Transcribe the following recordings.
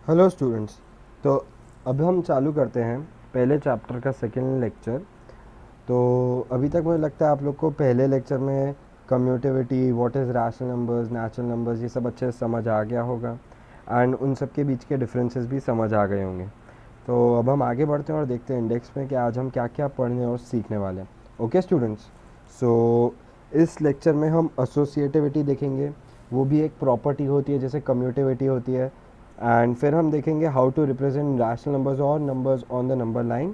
Hello students. तो अब हम चालू करते हैं पहले चैप्टर का सेकेंड लेक्चर। तो अभी तक मुझे लगता है आप लोग को पहले लेक्चर में commutativity, what is rational numbers, natural numbers, ये सब अच्छे से समझ आ गया होगा एंड उन सब के बीच के डिफरेंसेस भी समझ आ गए होंगे। तो अब हम आगे बढ़ते हैं और देखते हैं इंडेक्स में कि आज हम क्या क्या पढ़ने और सीखने वाले हैं। ओके स्टूडेंट्स, सो इस लेक्चर में हम एसोसिएटिविटी देखेंगे। वो भी एक प्रॉपर्टी होती है जैसे कम्यूटिविटी होती है। एंड फिर हम देखेंगे how to represent rational numbers और numbers on the number line.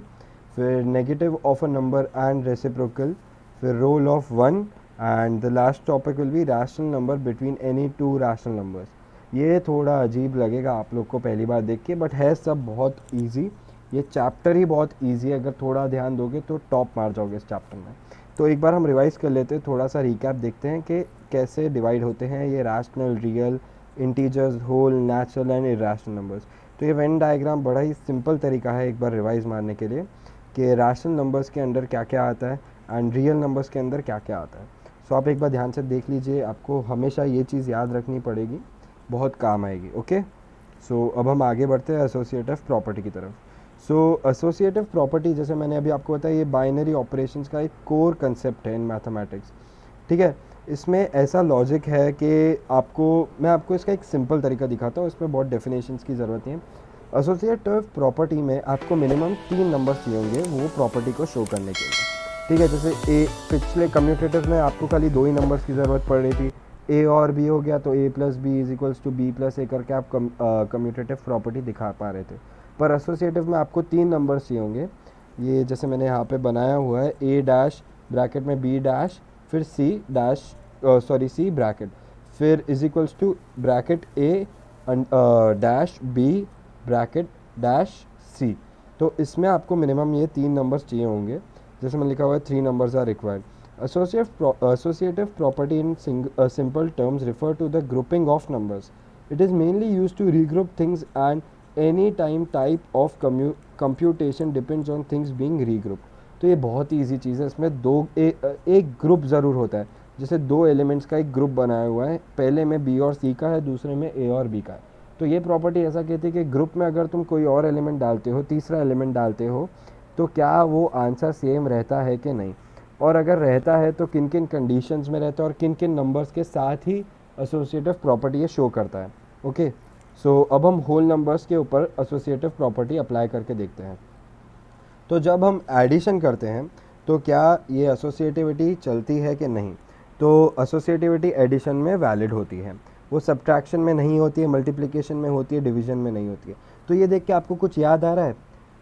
फिर negative of a number and reciprocal. फिर role of one. And the last topic will be rational number between any two rational numbers. ये थोड़ा अजीब लगेगा आप लोग को पहली बार देख के, बट है सब बहुत इजी। ये चैप्टर ही बहुत इजी है, अगर थोड़ा ध्यान दोगे तो टॉप मार जाओगे इस चैप्टर में। तो एक बार हम रिवाइज कर लेते हैं, थोड़ा सा रिकैप देखते हैं कि कैसे डिवाइड होते हैं ये rational, real, integers, whole, natural and irrational numbers. तो ये वेन डायग्राम बड़ा ही सिंपल तरीका है एक बार रिवाइज मारने के लिए कि रैशनल नंबर्स के अंदर क्या क्या आता है एंड रियल नंबर्स के अंदर क्या क्या आता है। सो आप एक बार ध्यान से देख लीजिए, आपको हमेशा ये चीज़ याद रखनी पड़ेगी, बहुत काम आएगी। ओके, सो अब हम आगे बढ़ते हैं एसोसिएटिव प्रॉपर्टी की तरफ। सो एसोसिएटिव प्रॉपर्टी, जैसे मैंने अभी आपको बताया, ये बाइनरी ऑपरेशंस का एक कोर कंसेप्ट है इन मैथमेटिक्स। ठीक है, इसमें ऐसा लॉजिक है कि मैं आपको इसका एक सिंपल तरीका दिखाता हूँ, इसमें बहुत डेफिनेशंस की ज़रूरत नहीं है। एसोसिएटिव प्रॉपर्टी में आपको मिनिमम 3 नंबर्स चाहिए होंगे वो प्रॉपर्टी को शो करने के लिए। ठीक है, जैसे ए पिछले कम्यूटेटिव में आपको खाली 2 ही नंबर्स की ज़रूरत पड़ रही थी, ए और बी हो गया तो a plus b is equals to b plus a करके आप कम्यूटेटिव प्रॉपर्टी दिखा पा रहे थे। पर एसोसिएटिव में आपको 3 नंबर्स चाहिए होंगे। ये जैसे मैंने यहाँ पे बनाया हुआ है, ए डैश ब्रैकेट में बी डैश, फिर सी डैश, सी ब्रैकेट, फिर is equals to bracket a dash b bracket dash c. तो इसमें आपको मिनिमम ये 3 नंबर्स चाहिए होंगे। जैसे मैंने लिखा हुआ है 3 numbers are required. Associative property in simple terms refer to the grouping of numbers. It is mainly used to regroup things, and any time type of computation depends on things being regrouped. तो ये बहुत ही easy चीज़ है, इसमें एक group ज़रूर होता है। जैसे 2 एलिमेंट्स का एक ग्रुप बनाया हुआ है, पहले में बी और सी का है, दूसरे में ए और बी का है। तो ये प्रॉपर्टी ऐसा कहती है कि ग्रुप में अगर तुम कोई और एलिमेंट डालते हो, तीसरा एलिमेंट डालते हो, तो क्या वो आंसर सेम रहता है कि नहीं, और अगर रहता है तो किन किन कंडीशंस में रहता है और किन किन नंबर्स के साथ ही एसोसिएटिव प्रॉपर्टी ये शो करता है। ओके, सो अब हम होल नंबर्स के ऊपर एसोसिएटिव प्रॉपर्टी अप्लाई करके देखते हैं। तो जब हम एडिशन करते हैं तो क्या ये एसोसिएटिविटी चलती है कि नहीं। तो एसोसिएटिविटी एडिशन में वैलिड होती है, वो सब्ट्रैक्शन में नहीं होती है, मल्टीप्लिकेशन में होती है, डिवीजन में नहीं होती है। तो ये देख के आपको कुछ याद आ रहा है,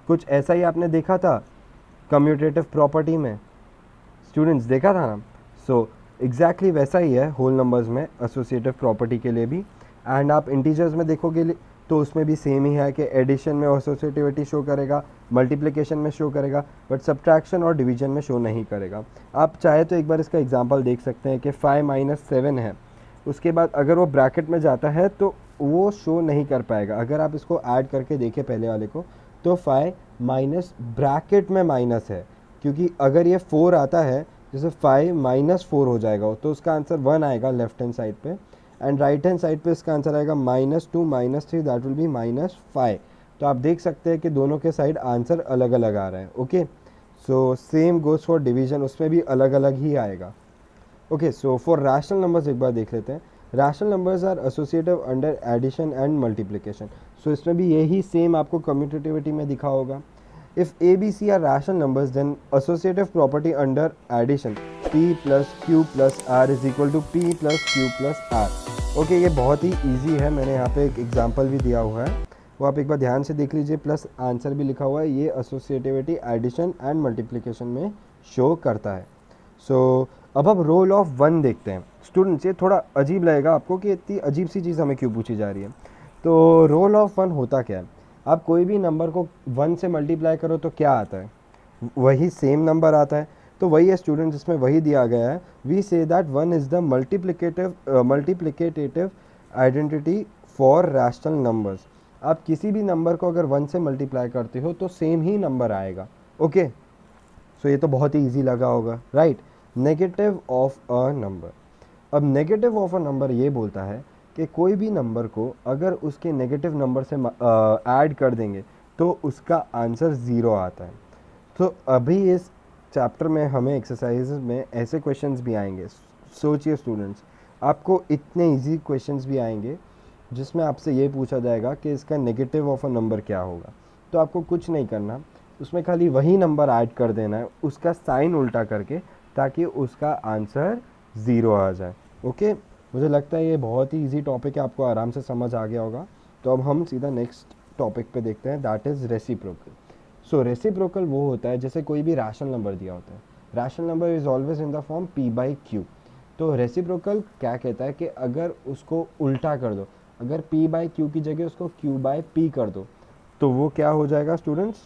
कुछ ऐसा ही आपने देखा था कम्यूटेटिव प्रॉपर्टी में, स्टूडेंट्स देखा था ना। सो एग्जैक्टली वैसा ही है होल नंबर्स में एसोसिएटिव प्रॉपर्टी के लिए भी। एंड आप इंटीजर्स में देखोगे तो उसमें भी सेम ही है कि एडिशन में एसोसिएटिविटी शो करेगा, मल्टीप्लिकेशन में शो करेगा, बट सब्ट्रैक्शन और डिवीजन में शो नहीं करेगा। आप चाहे तो एक बार इसका एग्जांपल देख सकते हैं कि 5 - 7 है, उसके बाद अगर वो ब्रैकेट में जाता है तो वो शो नहीं कर पाएगा। अगर आप इसको ऐड करके देखें पहले वाले को, तो 5 माइनस ब्रैकेट में माइनस है, क्योंकि अगर ये 4 आता है, जैसे 5 - 4 हो जाएगा, तो उसका आंसर 1 आएगा लेफ्ट हैंड साइड पे, एंड राइट हैंड साइड पे इसका आंसर आएगा -2 -3, दैट विल बी -5। तो आप देख सकते हैं कि दोनों के साइड आंसर अलग अलग आ रहे हैं। Okay, so same goes for division, उसमें भी अलग अलग ही आएगा। Okay, so for rational numbers एक बार देख लेते हैं। Rational numbers are associative under addition and multiplication. So इसमें भी यही सेम आपको कम्यूटेटिविटी में दिखा होगा। If A, B, C are rational numbers, then associative property under addition P plus Q plus R is equal to P plus Q plus R. Okay, ये बहुत ही easy है, मैंने यहाँ पे एक एग्जांपल भी दिया हुआ है, वो आप एक बार ध्यान से देख लीजिए, प्लस आंसर भी लिखा हुआ है। ये एसोसिएटिविटी एडिशन एंड मल्टीप्लिकेशन में शो करता है। सो अब हम रोल ऑफ वन देखते हैं। स्टूडेंट्स, ये थोड़ा अजीब लगेगा आपको कि इतनी अजीब सी चीज़ हमें क्यों पूछी जा रही है। तो रोल ऑफ वन होता क्या है, आप कोई भी नंबर को 1 से मल्टीप्लाई करो तो क्या आता है, वही सेम नंबर आता है। तो वही है स्टूडेंट, जिसमें वही दिया गया है, we say that 1 is the multiplicative identity for rational numbers. आप किसी भी नंबर को अगर 1 से मल्टीप्लाई करते हो तो सेम ही नंबर आएगा। ओके, सो ये तो बहुत ही ईजी लगा होगा, right. Negative of a number. अब नेगेटिव ऑफ अ नंबर ये बोलता है कि कोई भी नंबर को अगर उसके नेगेटिव नंबर से ऐड कर देंगे तो उसका आंसर ज़ीरो आता है। तो अभी इस चैप्टर में हमें एक्सरसाइज में ऐसे क्वेश्चंस भी आएंगे। सोचिए स्टूडेंट्स, आपको इतने इजी क्वेश्चंस भी आएंगे जिसमें आपसे ये पूछा जाएगा कि इसका नेगेटिव ऑफ अ नंबर क्या होगा। तो आपको कुछ नहीं करना, उसमें खाली वही नंबर ऐड कर देना है, उसका साइन उल्टा करके, ताकि उसका आंसर ज़ीरो आ जाए। ओके, मुझे लगता है ये बहुत ही इजी टॉपिक है, आपको आराम से समझ आ गया होगा। तो अब हम सीधा नेक्स्ट टॉपिक पे देखते हैं, that is reciprocal. So reciprocal वो होता है जैसे कोई भी रैशनल नंबर दिया होता है, rational number is always in the form p by Q. तो रेसिप्रोकल क्या कहता है कि अगर उसको उल्टा कर दो, अगर p बाई क्यू की जगह उसको q बाई p कर दो, तो वो क्या हो जाएगा स्टूडेंट्स,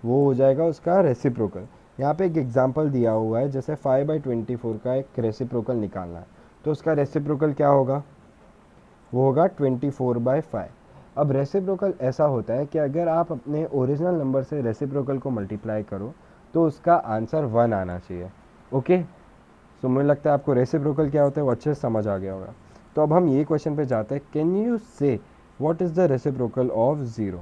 वो हो जाएगा उसका रेसिप्रोकल। यहाँ पे एक एग्जांपल दिया हुआ है, जैसे 5/24 का एक रेसिप्रोकल निकालना है, तो उसका रेसिप्रोकल क्या होगा, वो होगा 24/5। अब रेसिप्रोकल ऐसा होता है कि अगर आप अपने ओरिजिनल नंबर से रेसिप्रोकल को मल्टीप्लाई करो तो उसका आंसर 1 आना चाहिए। ओके, सो मुझे लगता है आपको रेसिप्रोकल क्या होता है वो अच्छे से समझ आ गया होगा। तो अब हम ये क्वेश्चन पे जाते हैं, can you say what is the reciprocal of zero.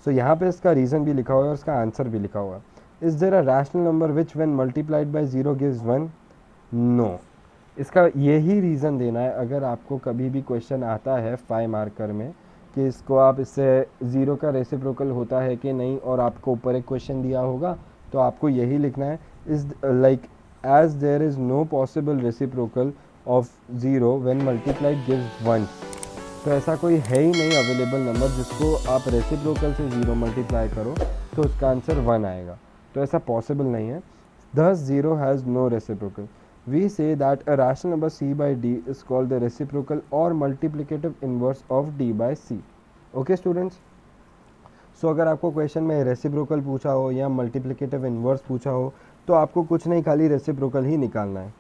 So यहाँ पे इसका रीज़न भी लिखा हुआ है और इसका आंसर भी लिखा हुआ है। Is there a rational number which when multiplied by zero gives 1? No. इसका यही रीज़न देना है। अगर आपको कभी भी क्वेश्चन आता है 5 मार्कर में कि इसको आप इससे ज़ीरो का रेसिप्रोकल होता है कि नहीं, और आपको ऊपर एक क्वेश्चन दिया होगा, तो आपको यही लिखना है, is like as there is no possible reciprocal of zero when multiplied gives 1। तो ऐसा कोई है ही नहीं अवेलेबल नंबर जिसको आप रेसिप्रोकल से ज़ीरो मल्टीप्लाई करो तो उसका आंसर 1 आएगा, तो ऐसा पॉसिबल नहीं है। Thus 0 has no reciprocal. We say that a rational number c by d is called the reciprocal or multiplicative inverse of d by c. Okay students? सो अगर आपको क्वेश्चन में रेसिप्रोकल पूछा हो या मल्टीप्लिकेटिव इन्वर्स पूछा हो तो आपको कुछ नहीं, खाली रेसिप्रोकल ही निकालना है।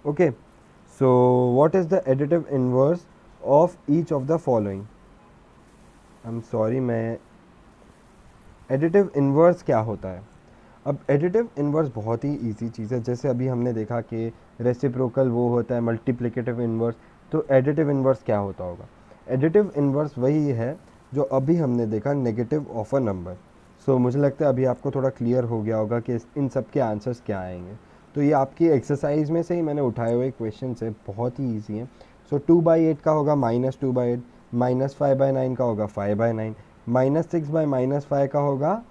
Okay, so what is the additive inverse of each of the following. I am sorry, मैं एडिटिव इन्वर्स क्या होता है। अब एडिटिव इन्वर्स बहुत ही इजी चीज़ है। जैसे अभी हमने देखा कि रेसिप्रोकल वो होता है मल्टीप्लिकेटिव इन्वर्स, तो एडिटिव इन्वर्स क्या होता होगा। एडिटिव इन्वर्स वही है जो अभी हमने देखा नेगेटिव ऑफ अ नंबर। सो मुझे लगता है अभी आपको थोड़ा क्लियर हो गया होगा कि इन सब के आंसर्स क्या आएंगे। तो ये आपकी एक्सरसाइज में से ही मैंने उठाए हुए क्वेश्चन है, बहुत ही ईजी है। सो 2/8 का होगा -2/8, -5/9 का होगा 5/9, -6/-5 का होगा,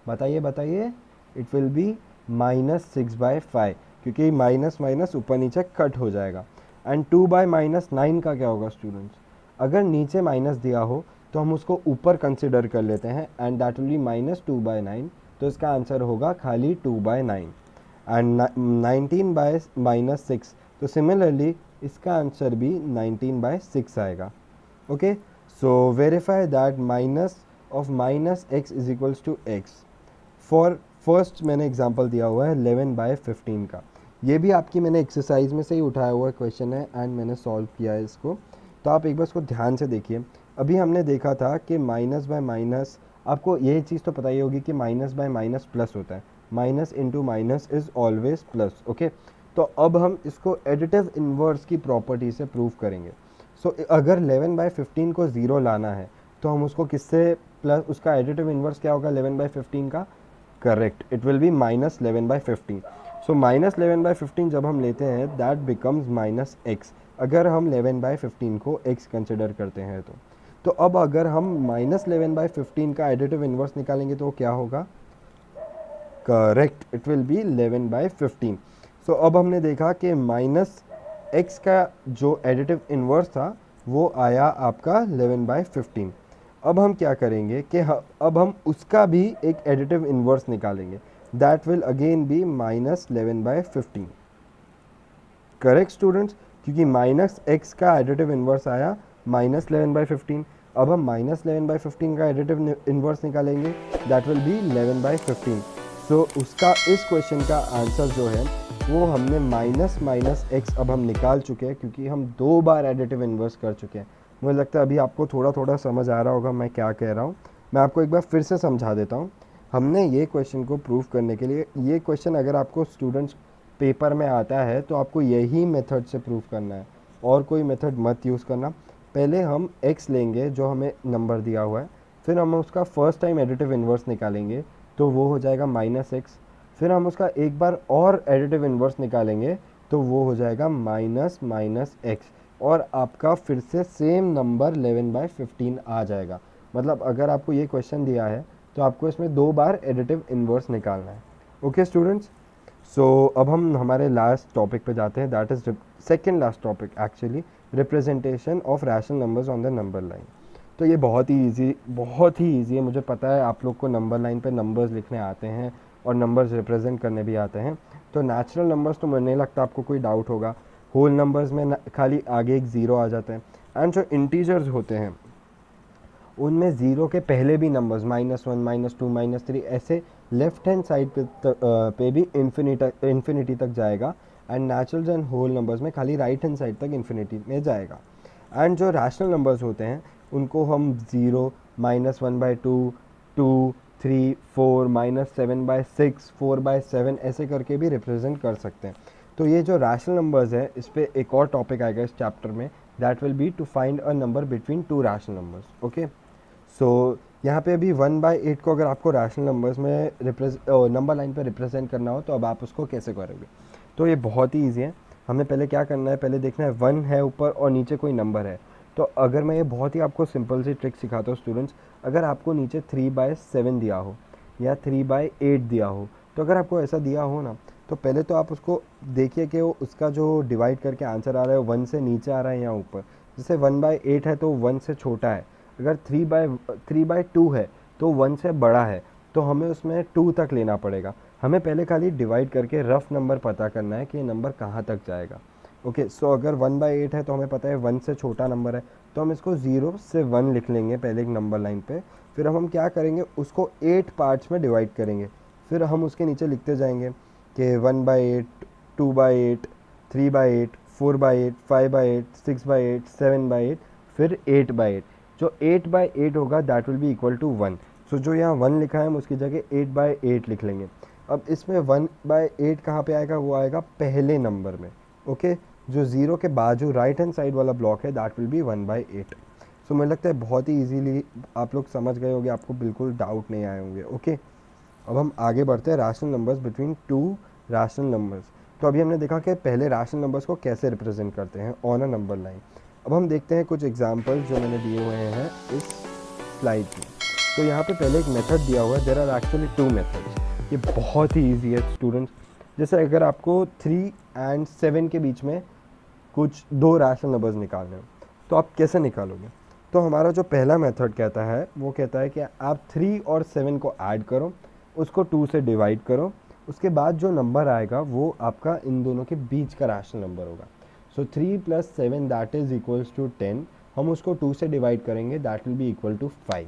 बताइए बताइए, इट विल बी -6/5, क्योंकि माइनस माइनस ऊपर नीचे कट हो जाएगा। एंड 2/-9 का क्या होगा स्टूडेंट्स, अगर नीचे माइनस दिया हो तो हम उसको ऊपर कंसिडर कर लेते हैं, एंड दैट विल बी -2/9, तो इसका आंसर होगा खाली 2/9। एंड 19/-6, तो सिमिलरली इसका आंसर भी 19/6 आएगा। Okay, so verify that minus of -x is equals to x। For first मैंने एग्जांपल दिया हुआ है 11/15 का, ये भी आपकी मैंने एक्सरसाइज में से ही उठाया हुआ क्वेश्चन है एंड मैंने सॉल्व किया है इसको। तो आप एक बार इसको ध्यान से देखिए। अभी हमने देखा था कि माइनस बाय माइनस, आपको ये चीज़ तो पता ही होगी कि माइनस बाय माइनस प्लस होता है, minus into minus is always plus. Okay, तो अब हम इसको एडिटिव इन्वर्स की प्रॉपर्टी से प्रूव करेंगे। सो अगर 11/15 को ज़ीरो लाना है तो हम उसको किससे प्लस, उसका एडिटिव इन्वर्स क्या होगा 11/15 का, करेक्ट, इट विल बी -11/15। सो -11/15 जब हम लेते हैं दैट बिकम्स -x, अगर हम 11/15 को x कंसिडर करते हैं तो अब अगर हम -11/15 का एडिटिव इन्वर्स निकालेंगे तो क्या होगा, करेक्ट, इट विल बी 11/15। सो अब हमने देखा कि -x का जो एडिटिव इन्वर्स था वो आया आपका 11/15। अब हम क्या करेंगे कि अब हम उसका भी एक एडिटिव इन्वर्स निकालेंगे, that will again be -11/15। Correct students, क्योंकि -x का एडिटिव इन्वर्स आया -11/15। अब हम -11/15 का एडिटिव इन्वर्स निकालेंगे, दैट विल बी 11/15। सो उसका इस क्वेश्चन का आंसर जो है वो हमने -x अब हम निकाल चुके हैं, क्योंकि हम 2 बार एडिटिव इन्वर्स कर चुके हैं। मुझे लगता है अभी आपको थोड़ा थोड़ा समझ आ रहा होगा मैं क्या कह रहा हूँ। मैं आपको एक बार फिर से समझा देता हूँ। हमने ये क्वेश्चन को प्रूव करने के लिए, ये क्वेश्चन अगर आपको स्टूडेंट्स पेपर में आता है तो आपको यही मेथड से प्रूव करना है, और कोई मेथड मत यूज़ करना। पहले हम x लेंगे जो हमें नंबर दिया हुआ है, फिर हम उसका फर्स्ट टाइम एडिटिव इन्वर्स निकालेंगे तो वो हो जाएगा -x, फिर हम उसका एक बार और एडिटिव इन्वर्स निकालेंगे तो वो हो जाएगा -x, और आपका फिर से सेम नंबर 11/15 आ जाएगा। मतलब अगर आपको ये क्वेश्चन दिया है तो आपको इसमें 2 बार एडिटिव इन्वर्स निकालना है। ओके स्टूडेंट्स, सो अब हम हमारे लास्ट टॉपिक पे जाते हैं, that is second last topic actually, representation of rational numbers on the number line. तो ये बहुत ही ईजी है, मुझे पता है आप लोग को नंबर लाइन पे नंबर्स लिखने आते हैं और नंबर्स रिप्रेजेंट करने भी आते हैं। तो नेचुरल नंबर्स तो मुझे नहीं लगता आपको कोई डाउट होगा, होल नंबर्स में खाली आगे एक ज़ीरो आ जाता है, एंड जो इंटीजर्स होते हैं उनमें ज़ीरो के पहले भी नंबर्स -1 -2 -3 ऐसे लेफ्ट हैंड साइड पे भी इन्फिनिटी तक जाएगा, and natural and whole numbers में खाली राइट हैंड साइड तक इन्फिनिटी में जाएगा। एंड जो रैशनल नंबर्स होते हैं उनको हम 0 -1/2 2 3 4 -7/6 4/7 ऐसे करके भी रिप्रेजेंट कर सकते हैं। तो ये जो रैशनल नंबर्स है इस पर एक और टॉपिक आएगा इस चैप्टर में, that will be to find a number between two rational numbers. Okay, so यहाँ पे अभी 1/8 को अगर आपको रैशनल नंबर्स में नंबर लाइन पे रिप्रेजेंट करना हो तो अब आप उसको कैसे करोगे? तो ये बहुत ही ईजी है। हमें पहले क्या करना है, पहले देखना है 1 है ऊपर और नीचे कोई नंबर है। तो अगर मैं ये बहुत ही आपको सिंपल सी ट्रिक सिखाता हूँ स्टूडेंट्स, अगर आपको नीचे 3/7 दिया हो या 3/8 दिया हो, तो अगर आपको ऐसा दिया हो ना, तो पहले तो आप उसको देखिए कि वो उसका जो डिवाइड करके आंसर आ रहा है 1 से नीचे आ रहा है या ऊपर। जैसे 1/8 है तो 1 से छोटा है, अगर 3/2 है तो 1 से बड़ा है, तो हमें उसमें 2 तक लेना पड़ेगा। हमें पहले खाली डिवाइड करके रफ नंबर पता करना है कि ये नंबर कहाँ तक जाएगा। ओके, सो अगर 1/8 है तो हमें पता है 1 से छोटा नंबर है, तो हम इसको 0 से 1 लिख लेंगे पहले एक नंबर लाइन पे। फिर हम क्या करेंगे, उसको 8 पार्ट्स में डिवाइड करेंगे, फिर हम उसके नीचे लिखते जाएंगे कि 1/8 2/8 3/8 4/8 5/8 6/8 7/8 फिर 8/8। जो 8/8 होगा that will be equal to 1। So जो यहाँ 1 लिखा है हम उसकी जगह 8/8 लिख लेंगे। अब इसमें 1/8 कहाँ पे आएगा, वो आएगा पहले नंबर में। ओके, जो ज़ीरो के बाजू राइट हैंड साइड वाला ब्लॉक है दैट विल बी 1/8। सो मुझे लगता है बहुत ही ईजीली आप लोग समझ गए होंगे, आपको बिल्कुल डाउट नहीं आए होंगे। ओके, अब हम आगे बढ़ते हैं rational numbers between two rational numbers. तो अभी हमने देखा कि पहले रैशनल नंबर्स को कैसे रिप्रेजेंट करते हैं ऑन अ नंबर लाइन। अब हम देखते हैं कुछ एग्जांपल्स जो मैंने दिए हुए हैं इस स्लाइड में। तो यहाँ पे पहले एक मेथड दिया हुआ है, देयर आर एक्चुअली 2 मेथड्स। ये बहुत ही ईजी है स्टूडेंट्स। जैसे अगर आपको 3 एंड 7 के बीच में कुछ 2 रैशनल नंबर्स निकालने हो तो आप कैसे निकालोगे? तो हमारा जो पहला मेथड कहता है वो कहता है कि आप 3 और 7 को ऐड करो, उसको 2 से डिवाइड करो, उसके बाद जो नंबर आएगा वो आपका इन दोनों के बीच का रैशनल नंबर होगा। So 3 + 7 that is equals to 10, हम उसको 2 से डिवाइड करेंगे that will be equal to 5।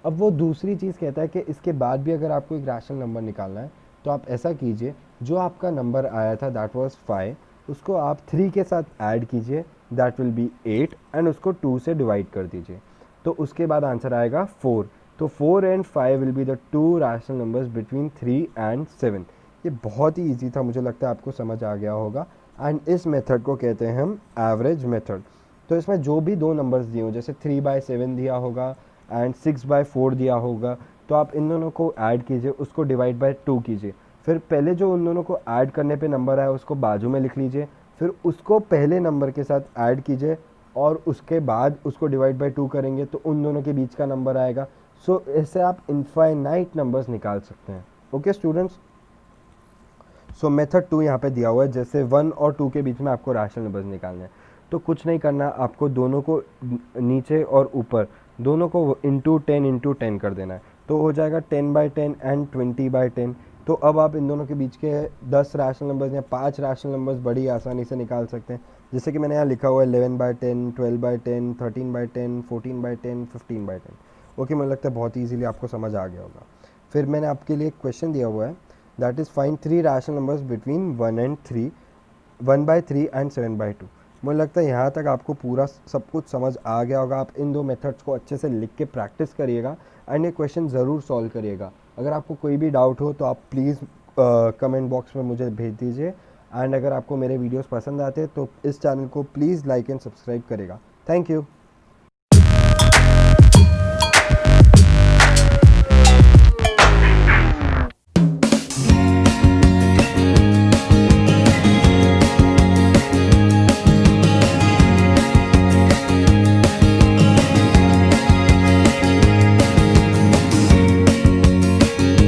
अब वो दूसरी चीज़ कहता है कि इसके बाद भी अगर आपको एक रैशनल नंबर निकालना है तो आप ऐसा कीजिए, जो आपका नंबर आया था दैट वाज 5, उसको आप 3 के साथ ऐड कीजिए दैट विल बी 8, एंड उसको 2 से डिवाइड कर दीजिए, तो उसके बाद आंसर आएगा 4। तो 4 and 5 will be the 2 rational numbers between 3 and 7। ये बहुत ही ईजी था, मुझे लगता है आपको समझ आ गया होगा। एंड इस मेथड को कहते हैं हम एवरेज मेथड। तो इसमें जो भी 2 नंबर्स दिए हो, जैसे 3/7 दिया होगा एंड 6/4 दिया होगा, तो आप इन दोनों को ऐड कीजिए, उसको डिवाइड बाय 2 कीजिए, फिर पहले जो उन दोनों को ऐड करने पे नंबर आया उसको बाजू में लिख लीजिए, फिर उसको पहले नंबर के साथ ऐड कीजिए और उसके बाद उसको डिवाइड बाय 2 करेंगे तो उन दोनों के बीच का नंबर आएगा। सो ऐसे आप इनफाइनाइट नंबर्स निकाल सकते हैं। ओके स्टूडेंट्स, सो मेथड 2 यहाँ पे दिया हुआ है, जैसे 1 और 2 के बीच में आपको रैशनल नंबर्स निकालने हैं, तो कुछ नहीं करना, आपको दोनों को नीचे और ऊपर दोनों को ×10 कर देना है, तो हो जाएगा 10/10 एंड 20/10। तो अब आप इन दोनों के बीच के 10 रैशनल नंबर्स या 5 रैशनल नंबर्स बड़ी आसानी से निकाल सकते हैं, जैसे कि मैंने यहाँ लिखा हुआ है 11/10 12/10 13/10 14/10 15/10। ओके, मुझे लगता है बहुत ईजीली आपको समझ आ गया होगा। फिर मैंने आपके लिए एक क्वेश्चन दिया हुआ है, that is find 3 rational numbers between 1 and 3 1/3 and 7/2। मुझे लगता है यहाँ तक आपको पूरा सब कुछ समझ आ गया होगा। आप इन 2 मेथड्स को अच्छे से लिख के प्रैक्टिस करिएगा एंड ये क्वेश्चन ज़रूर सॉल्व करिएगा। अगर आपको कोई भी डाउट हो तो आप प्लीज़ कमेंट बॉक्स में मुझे भेज दीजिए, एंड अगर आपको मेरे वीडियोस पसंद आते हैं तो इस चैनल को प्लीज़ लाइक एंड सब्सक्राइब करेगा। Thank you.